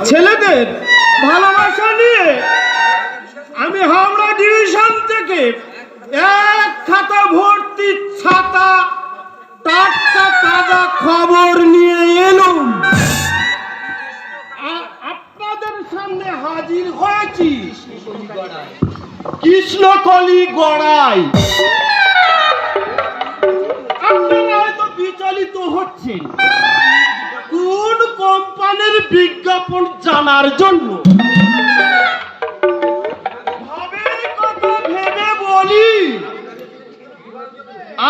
ছেলেদের ভালোবাসা নিয়ে আমি হাওড়া ডিভিশন থেকে এক খাতা ভর্তি ছাতা টাটকা তাজা খবর নিয়ে এলাম। আপনাদের সামনে হাজির হয়েছি কৃষ্ণকলি গড়াই। আপনারা হয়তো বিচলিত হচ্ছেন কোন কোম্পানির বিজ্ঞাপন জানার জন্য। ভাবের কথা ভেবে বলি,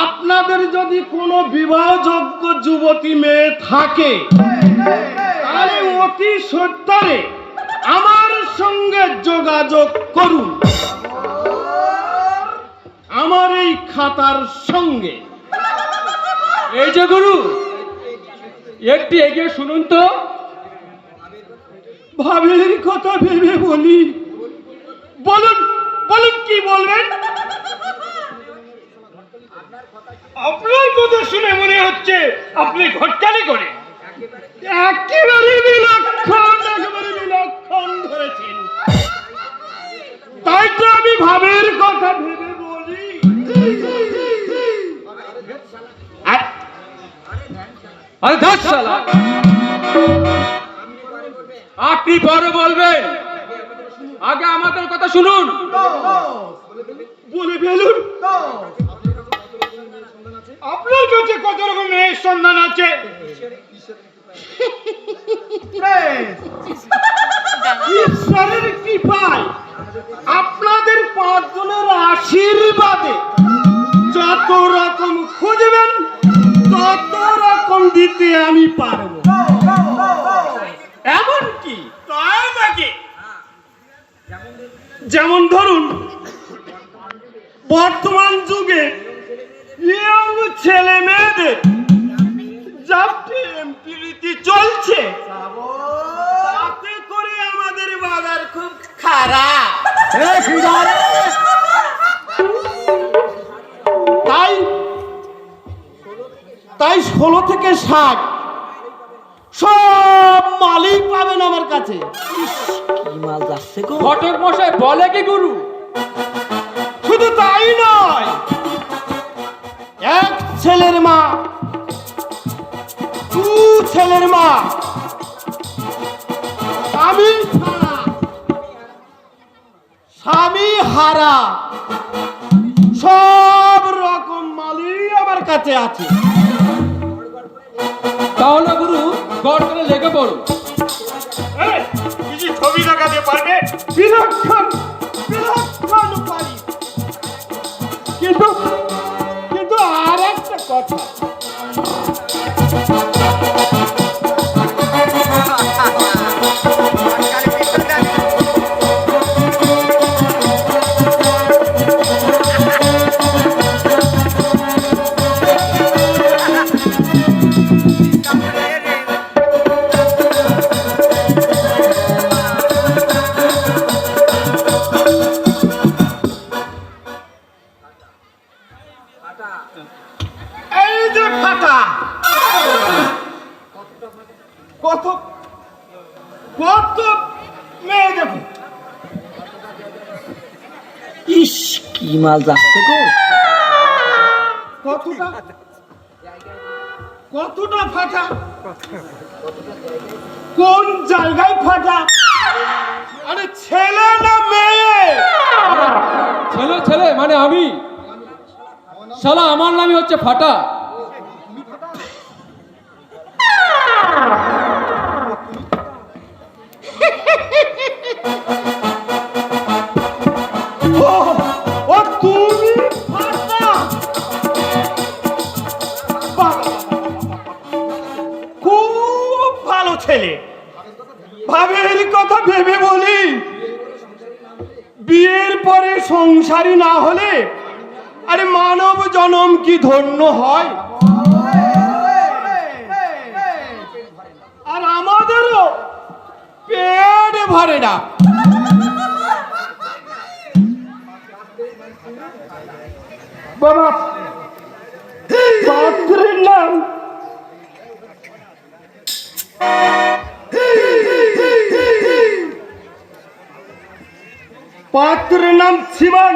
আপনাদের যদি কোনো বিবাহযোগ্য যুবতী মেয়ে থাকে তাহলে অতি সত্বরে আমার সঙ্গে যোগাযোগ করুন, আমার এই খাতার সঙ্গে। এই যে গুরু, একটু এগিয়ে শুনুন তো। ভাবের কথা ভেবে বলি, বলুন বলুন কি বলবেন? আপনার কথা শুনে মনে হচ্ছে আপনি ঘটকালি করে। একেবারে বিলক্ষণ, একেবারে বিলক্ষণ ধরেছেন। তাই তো আমি ভাবের কথা ভেবে বলি। আরে ধ্যাৎ শালা, আপনি পরে বলবেন, আগে আমাদের কথা শুনুন। বলে ফেলুন, আপনার কাছে কত রকম মেয়ের সন্ধান আছে? ঈশ্বরের কৃপায় আপনাদের পাঁচজনের আশীর্বাদে যত রকম খুঁজবেন তত রকম দিতে আমি পারব। এমন কি? তাই নাকি? যেমন ধরুন, বর্তমান যুগে ইয়ং ছেলে মেয়েদের যা প্রেম প্রীতি চলছে তাতে করে আমাদের বাজার খুব খারাপ। তাই তাই 16 থেকে 60 সব মালিক পাবেন আমার কাছে। কি মাল যাচ্ছে গো? ঘটক মশাই বলে কি গুরু? শুধু তাই নয়, এক ছেলের মা, দু ছেলের মা, স্বামী হারা সব রকম মালই আমার কাছে আছে। তাহলে গুরু গড় করে লেগে পড়ুন। কিছু ছবি দেখাতে পারবে? বিলক্ষণ বিলক্ষণ পারি, কিন্তু কিন্তু আর একটা কথা, এই যে ফাটা, কত কত মেয়ে দেখো। ইস, কি মাল যাচ্ছে গো? কতটা কতটা ফাটা, কোন জায়গায় ফাটা? আরে ছেলে না মেয়ে? ছেলে ছেলে মানে আমি, শালা আমার নামই হচ্ছে ফাটা। ও ও তুমি ফাটা? বাহ, খুব ভালো ছেলে। ভাবের কথা ভেবে বলি, বিয়ের পরে সংসারী না হলে আরে মানব জনম কি ধন্য হয়? আর আমাদেরও পেট ভরে না। বাবা, পাত্রের নাম পাত্রের নাম শিবন।